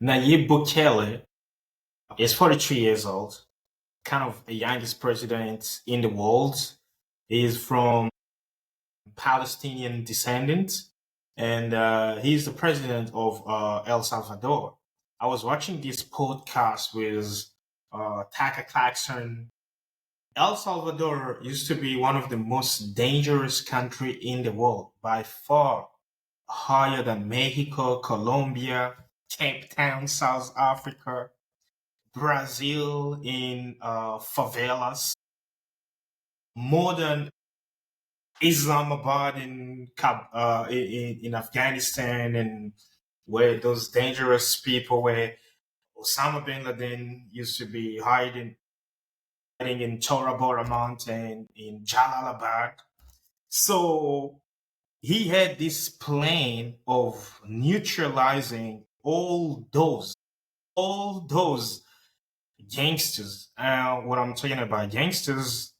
Nayib Bukele is 43 years old, kind of the youngest president in the world. He is from Palestinian descendant, and he's the president of El Salvador. I was watching this podcast with Taka Clarkson. El Salvador used to be one of the most dangerous country in the world, by far higher than Mexico, Colombia, Cape Town, South Africa, Brazil in favelas, more than Islamabad in Afghanistan, and where those dangerous people where Osama bin Laden used to be hiding in Tora Bora Mountain in Jalalabad. So he had this plan of neutralizing all those gangsters. What I'm talking about gangsters,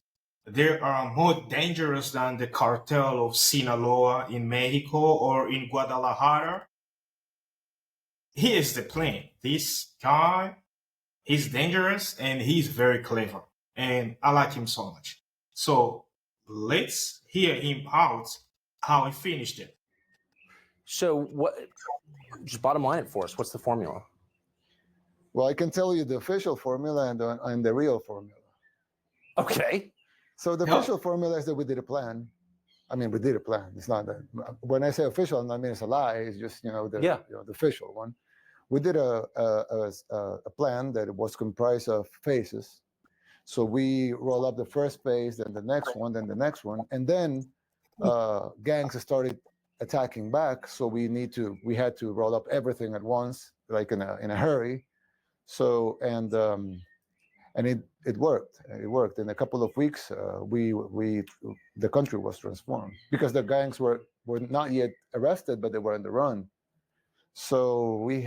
they are more dangerous than the cartel of Sinaloa in Mexico or in Guadalajara. Here's the plan. This guy, he's dangerous and he's very clever. And I like him so much. So let's hear him out how he finished it. So what, just bottom line it for us, what's the formula? Well, I can tell you the official formula and the real formula. Okay. So the official formula is that we did a plan. I mean, we did a plan. It's not that, when I say official, I mean it's a lie. It's just, the official one. We did a plan that was comprised of phases. So we roll up the first phase, then the next one, then the next one. And then gangs started attacking back. So we had to roll up everything at once, like in a hurry. So, and it worked. It worked. In a couple of weeks, the country was transformed because the gangs were not yet arrested, but they were on the run. So we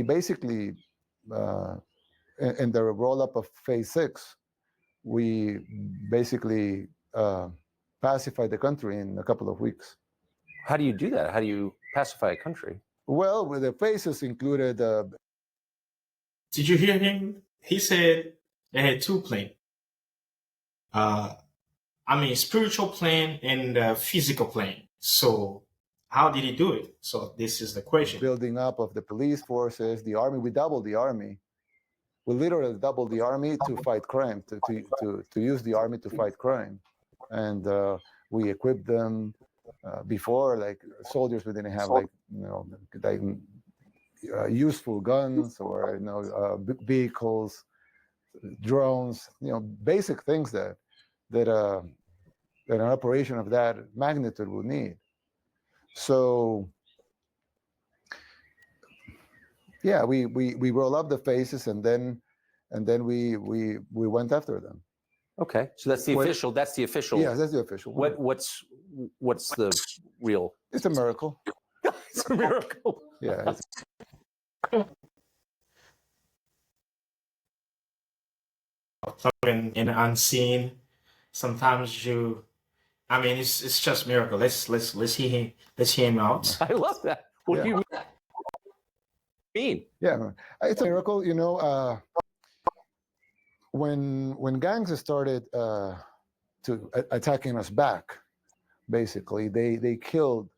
basically, in the roll-up of phase 6, we basically pacified the country in a couple of weeks. How do you do that? How do you pacify a country? Well, with the phases included. Did you hear him? He said they had two plans. Spiritual plan and physical plan. So how did he do it? So this is the question. Building up of the police forces, the army. We doubled the army. We literally doubled the army to fight crime, to use the army to fight crime. And we equipped them before, like soldiers, we didn't have useful guns or vehicles, drones, basic things that an operation of that magnitude would need. So yeah, we roll up the phases and then we went after them. Okay, so that's the official. That's the official. Yeah, that's the official. What's the real? It's a miracle. It's a miracle. Yeah. In the unseen, sometimes it's just miracle. Let's hear him. Let's hear him out. I love that. What do you mean? Yeah, it's a miracle. When gangs started attacking us back, basically they killed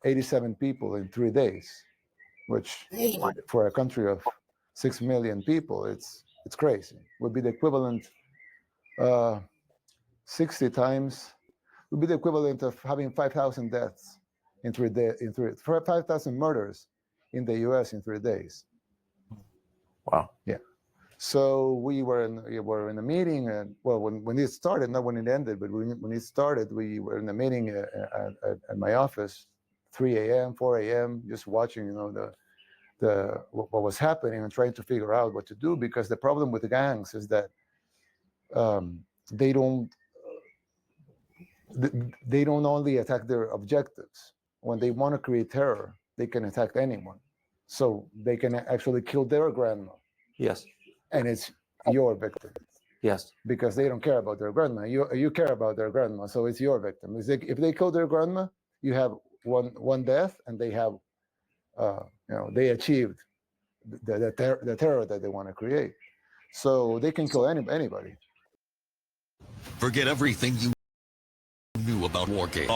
87 people in 3 days, which for a country of 6 million people, it's crazy. Would be the equivalent 60 times would be the equivalent of having 5,000 deaths in 3 days, 5,000 murders in the U.S. in 3 days. Wow. Yeah. So we were in a meeting, and when it started, not when it ended, but when it started, we were in a meeting at my office, 3 a.m., 4 a.m., just watching, what was happening and trying to figure out what to do, because the problem with the gangs is that they don't only attack their objectives. When they want to create terror, they can attack anyone. So they can actually kill their grandma. Yes. And it's your victim. Yes. Because they don't care about their grandma. You care about their grandma, so it's your victim. It's like if they kill their grandma, you have one death, and they have they achieved the terror that they want to create. So they can kill anybody. Forget everything you knew about war games.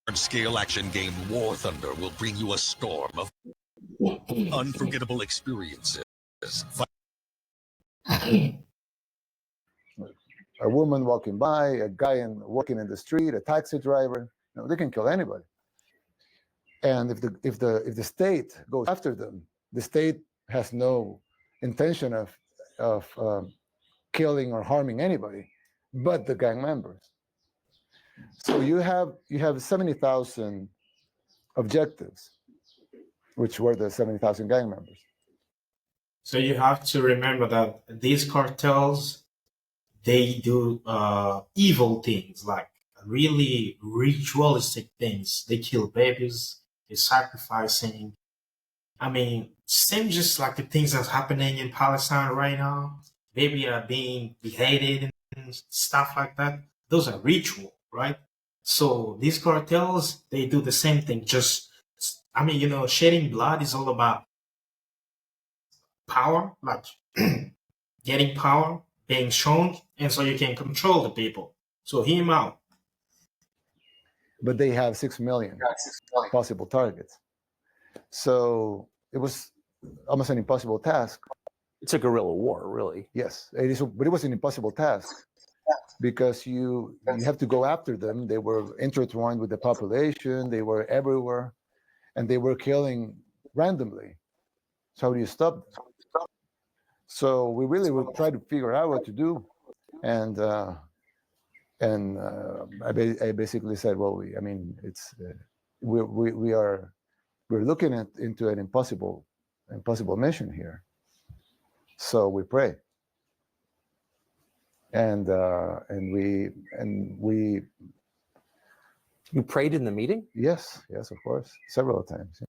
Large-scale action game War Thunder will bring you a storm of unforgettable experiences. A woman walking by, a guy working in the street, a taxi driver, they can kill anybody. And if the state goes after them, the state has no intention of killing or harming anybody, but the gang members. So you have 70,000 objectives, which were the 70,000 gang members. So you have to remember that these cartels, they do evil things, like really ritualistic things. They kill babies, they're sacrificing. I mean, same just like the things that's happening in Palestine right now. Baby are being beheaded and stuff like that. Those are ritual, right? So these cartels, they do the same thing. Just, I mean, shedding blood is all about power, like getting power, being shown, and so you can control the people. So hear him out. But they have 6 million possible targets. So it was almost an impossible task. It's a guerrilla war, really. Yes, but it was an impossible task because you have to go after them. They were intertwined with the population. They were everywhere, and they were killing randomly. So how do you stop them? So we really will try to figure out what to do, and I basically said, well, we're looking into an impossible mission here. So we pray, and we. You prayed in the meeting? Yes, of course, several times.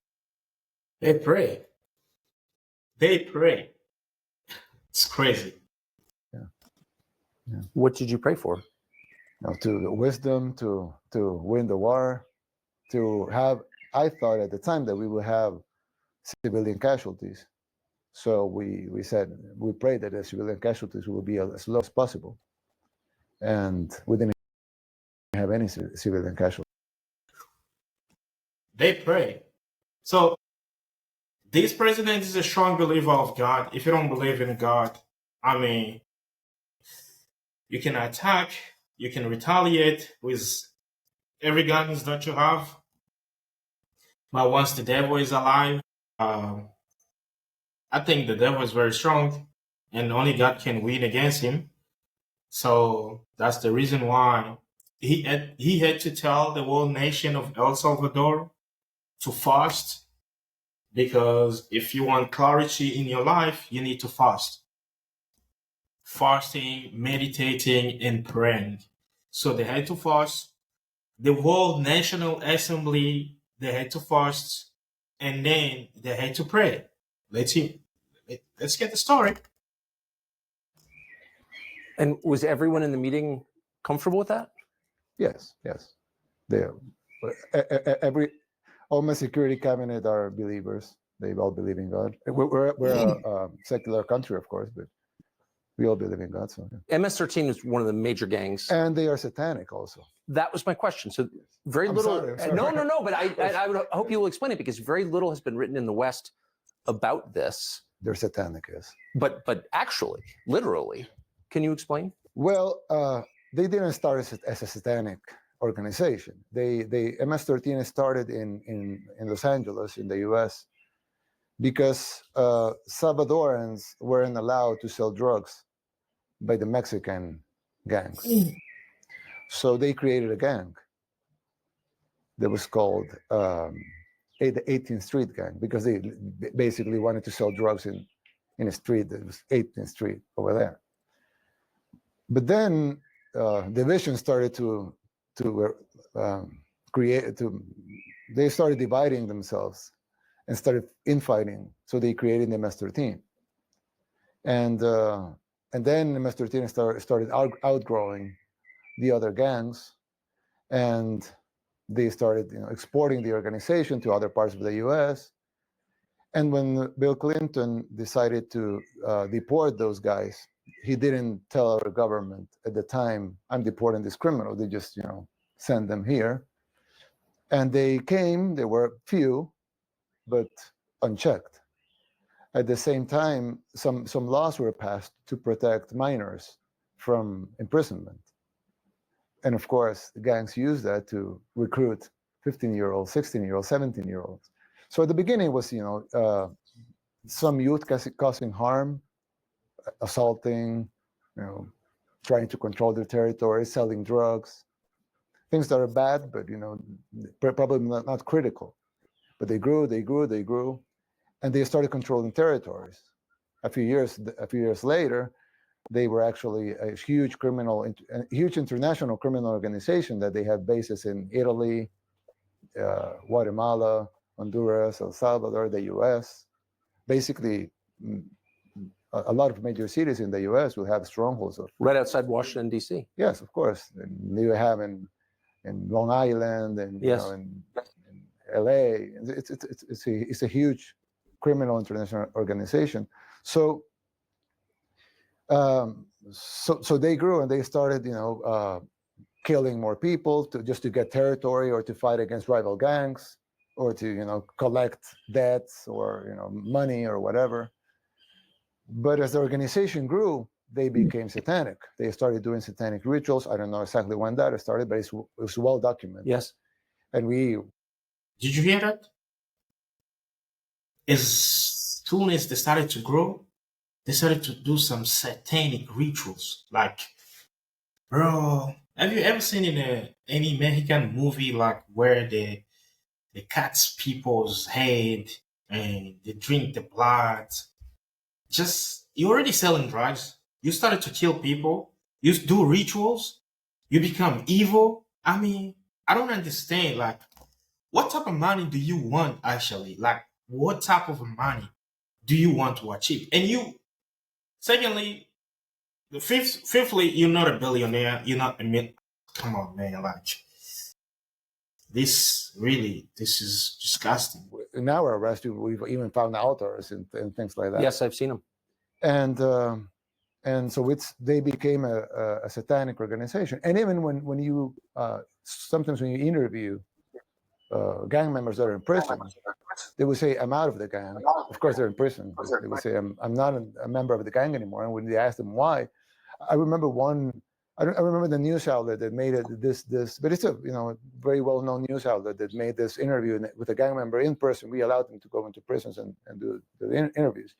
They pray. It's crazy. Yeah. What did you pray for? To the wisdom to win the war, to have. I thought at the time that we would have civilian casualties. So we prayed that the civilian casualties will be as low as possible. And we didn't have any civilian casualties. They pray. So this president is a strong believer of God. If you don't believe in God, I mean, you can attack, you can retaliate with every guns that you have. But once the devil is alive, I think the devil is very strong and only God can win against him. So that's the reason why he had to tell the whole nation of El Salvador to fast, because if you want clarity in your life, you need to fast. Fasting, meditating, and praying. So they had to fast. The whole National Assembly, they had to fast, and then they had to pray. Let's get the story. And was everyone in the meeting comfortable with that? Yes. All my security cabinet are believers. They all believe in God. We're a secular country, of course, but we all believe in God. So MS-13 is one of the major gangs, and they are satanic also. That was my question. So very little. Sorry. No. But I would hope you will explain it, because very little has been written in the West about this. They're satanic, yes. But actually, literally, can you explain? Well, they didn't start as a satanic organization. They MS-13 started in Los Angeles in the U.S. because Salvadorans weren't allowed to sell drugs by the Mexican gangs. So they created a gang that was called the 18th Street Gang, because they basically wanted to sell drugs in a street that was 18th Street over there. But then division started they started dividing themselves and started infighting. So they created the MS-13. And then MS-13 started outgrowing the other gangs, and they started exporting the organization to other parts of the U.S. And when Bill Clinton decided to deport those guys, he didn't tell our government at the time, I'm deporting this criminal. They just, send them here. And they came, there were few, but unchecked. At the same time, some laws were passed to protect minors from imprisonment. And of course, the gangs use that to recruit 15-year-olds, 16-year-olds, 17-year-olds. So at the beginning it was, some youth causing harm, assaulting, trying to control their territory, selling drugs, things that are bad, but probably not critical. But they grew, and they started controlling territories. A few years later, they were actually a huge international criminal organization that they had bases in Italy, Guatemala, Honduras, El Salvador, the U.S. Basically, a lot of major cities in the U.S. will have strongholds of. Right outside Washington, D.C. Yes, of course. And you have in Long Island and yes. In L.A. It's a huge criminal international organization. So they grew and they started, killing more people just to get territory or to fight against rival gangs or to, collect debts or, money or whatever. But as the organization grew, they became satanic. They started doing satanic rituals. I don't know exactly when that started, but it was well documented. Yes. And Did you hear that? As soon as they started to grow, they started to do some satanic rituals. Like, bro, have you ever seen in any Mexican movie like where they cut people's head and they drink the blood? You're already selling drugs. You started to kill people. You do rituals. You become evil. I mean, I don't understand. Like, what type of money do you want actually? Like, what type of money do you want to achieve? And secondly, fifthly, you're not a billionaire. You're not come on, man. Like, this is disgusting. In our arrest, we've even found authors and things like that. Yes, I've seen them. And so they became a satanic organization. And even when you sometimes when you interview gang members that are in prison, they would say, I'm out of the gang. Of course, they're in prison. They would say, I'm not a member of the gang anymore. And when they asked them why, I remember I remember the news outlet that made it this, but it's a very well-known news outlet that made this interview with a gang member in person. We allowed them to go into prisons and do the interviews.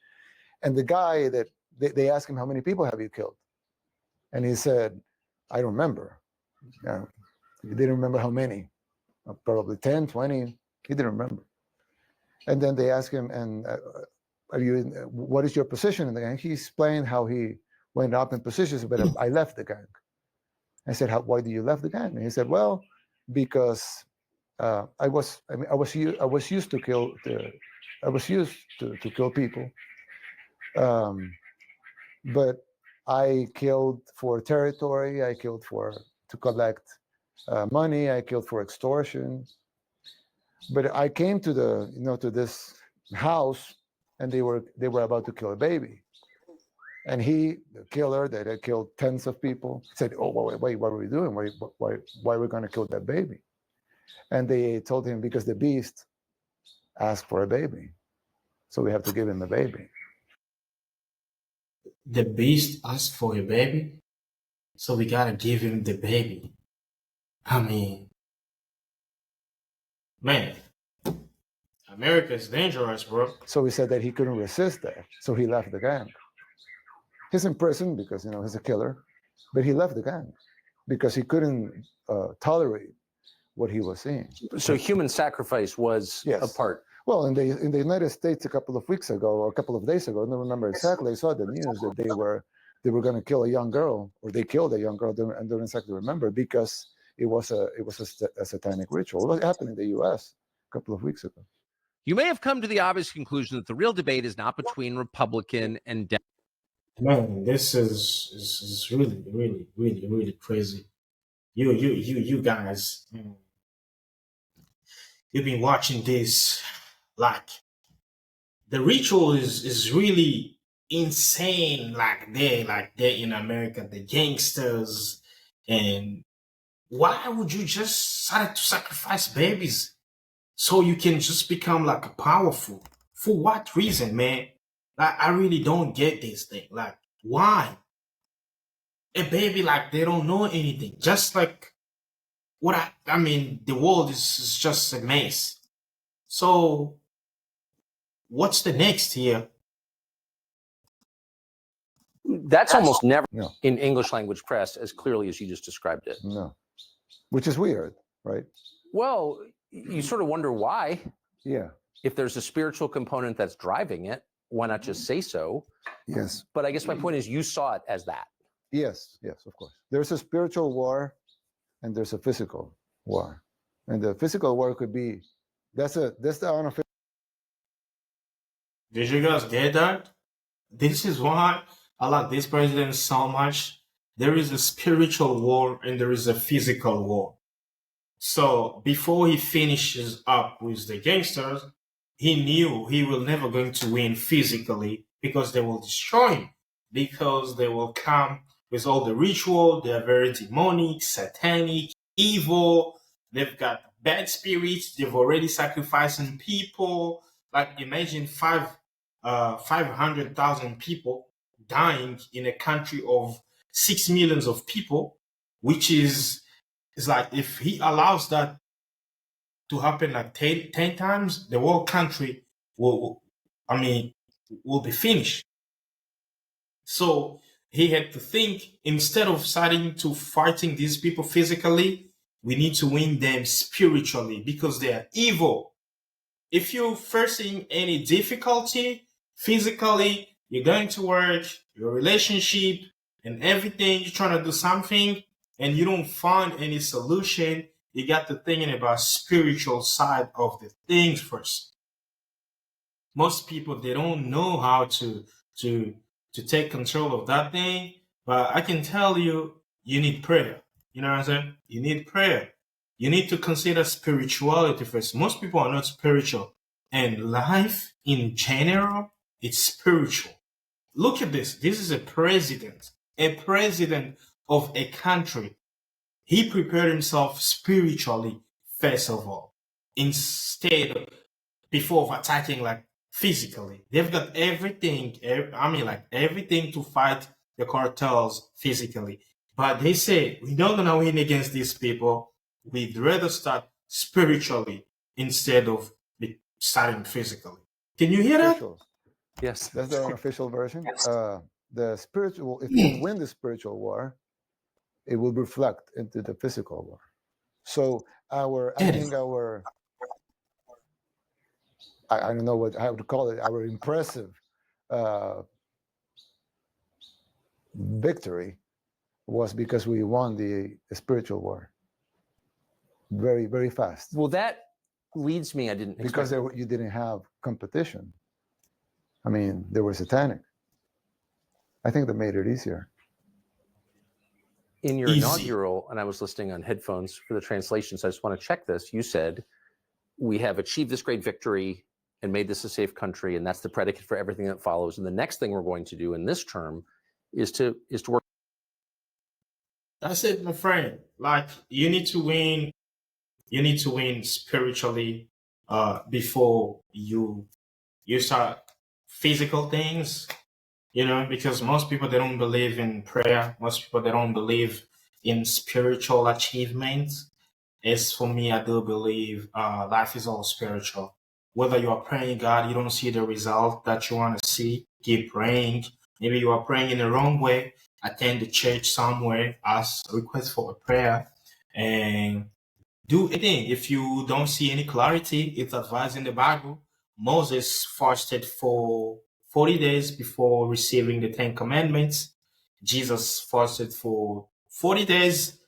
And the guy that they asked him, how many people have you killed? And he said, I don't remember. He didn't remember how many. Probably 10, 20. He didn't remember. And then they asked him, and what is your position in the gang? He explained how he went up in positions, but I left the gang. I said, why do you left the gang? And he said, well, because I was used to kill people, but I killed for territory. I killed to collect money. I killed for extortion. But I came to to this house, and they were about to kill a baby. And the killer that had killed tens of people, said, "Oh, wait, what are we doing? Why are we going to kill that baby?" And they told him, because the beast asked for a baby, so we have to give him a baby. The beast asked for a baby, so we gotta give him the baby. I mean, man, America is dangerous, bro. So he said that he couldn't resist that, so he left the gang. He's in prison because he's a killer, but he left the gang because he couldn't tolerate what he was seeing. So human sacrifice was a part. Well, in the United States a couple of weeks ago or a couple of days ago, I don't remember exactly, I saw the news that they were going to kill a young girl, or they killed a young girl, I don't exactly remember, because it was a satanic ritual. It happened in the U.S. a couple of weeks ago. You may have come to the obvious conclusion that the real debate is not between Republican and Democrat. Man, this is really, really, really, really crazy. you guys, you've been watching this, like the ritual is really insane. Like they in America, the gangsters, and why would you just decide to sacrifice babies so you can just become like powerful? For what reason, man? Like I really don't get this thing. Like why? A baby, like they don't know anything. Just like what I mean, the world is just a mess. So what's the next here? That's almost never No. in English language press as clearly as you just described it. No, which is weird, right? Well, you sort of wonder why. Yeah. If there's a spiritual component that's driving it, why not just say so? Yes. But I guess my point is you saw it as that. Yes, of course. There's a spiritual war and there's a physical war. And the physical war could be, that's the unofficial. Did you guys get that? This is why I like this president so much. There is a spiritual war and there is a physical war. So before he finishes up with the gangsters, he knew he will never going to win physically because they will destroy him, because they will come with all the ritual. They are very demonic, satanic, evil. They've got bad spirits. They've already sacrificing people. Like imagine 500,000 people dying in a country of 6 million of people, which is like if he allows that to happen like 10 times, the whole country will be finished. So he had to think, instead of starting to fighting these people physically, we need to win them spiritually because they are evil. If you're facing any difficulty physically, you're going to work, your relationship and everything, you're trying to do something and you don't find any solution, you got to thinking about spiritual side of the things first. Most people, they don't know how to take control of that thing, but I can tell you, you need prayer. You know what I'm saying? You need prayer. You need to consider spirituality first. Most people are not spiritual, and life in general, it's spiritual. Look at this. This is a president of a country. He prepared himself spiritually, first of all, instead of before attacking like physically. They've got everything, everything to fight the cartels physically. But they say, we're not going to win against these people. We'd rather start spiritually instead of starting physically. Can you hear that? Yes. That's the unofficial version. The spiritual, if you win the spiritual war, it will reflect into the physical war. So I don't know how to call it, our impressive victory was because we won the spiritual war very, very fast. Well, that leads me, because you didn't have competition. I mean, they were satanic. I think that made it easier. In your inaugural, and I was listening on headphones for the translation, so I just want to check this. You said, we have achieved this great victory and made this a safe country, and that's the predicate for everything that follows. And the next thing we're going to do in this term is to work. That's it, my friend. Like you need to win spiritually before you start physical things, because most people, they don't believe in prayer. Most people, they don't believe in spiritual achievements. As for me, I do believe life is all spiritual. Whether you are praying God, you don't see the result that you want to see, keep praying. Maybe you are praying in the wrong way. Attend the church somewhere, ask a request for a prayer, and do anything. If you don't see any clarity, it's advised in the Bible. Moses fasted for 40 days before receiving the 10 Commandments. Jesus fasted for 40 days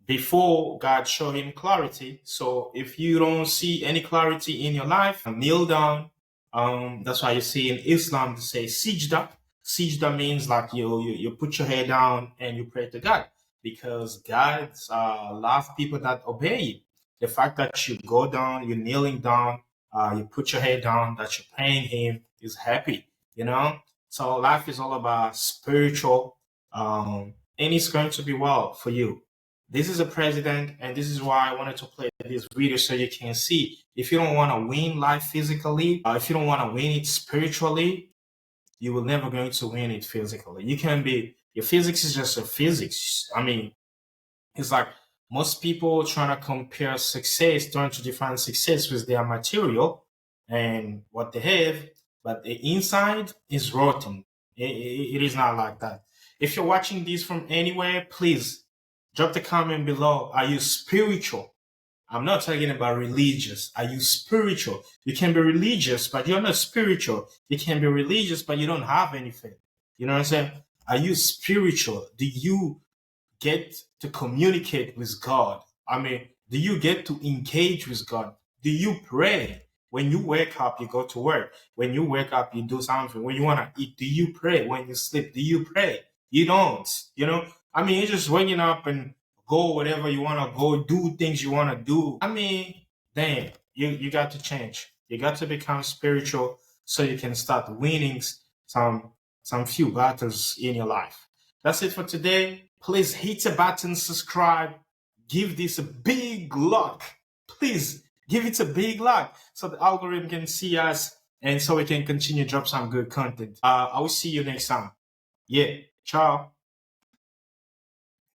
before God showed him clarity. So if you don't see any clarity in your life, kneel down. That's why you see in Islam to say sijda. Sijda means like you put your head down and you pray to God. because God loves people that obey Him. The fact that you go down, you're kneeling down, you put your head down, that you're praying Him, is happy, you know? So life is all about spiritual, and it's going to be well for you. This is a president, and this is why I wanted to play this video so you can see. If you don't want to win life physically, if you don't want to win it spiritually, you will never going to win it physically. You can be, your physics is just a physics. I mean, it's like most people trying to compare success, trying to define success with their material and what they have, but the inside is rotten. It is not like that. If you're watching this from anywhere, please drop the comment below. Are you spiritual? I'm not talking about religious. Are you spiritual? You can be religious, but you're not spiritual. You can be religious, but you don't have anything. You know what I'm saying? Are you spiritual? Do you get to communicate with God? I mean, do you get to engage with God? Do you pray? When you wake up, you go to work. When you wake up, you do something. When you want to eat, do you pray? When you sleep, do you pray? You don't, you know? I mean, you're just waking up and go whatever you want to go, do things you want to do. I mean, damn, you got to change. You got to become spiritual so you can start winning some few battles in your life. That's it for today. Please hit the button, subscribe, give this a big like. Please give it a big like so the algorithm can see us and so we can continue to drop some good content. I will see you next time. Yeah, ciao.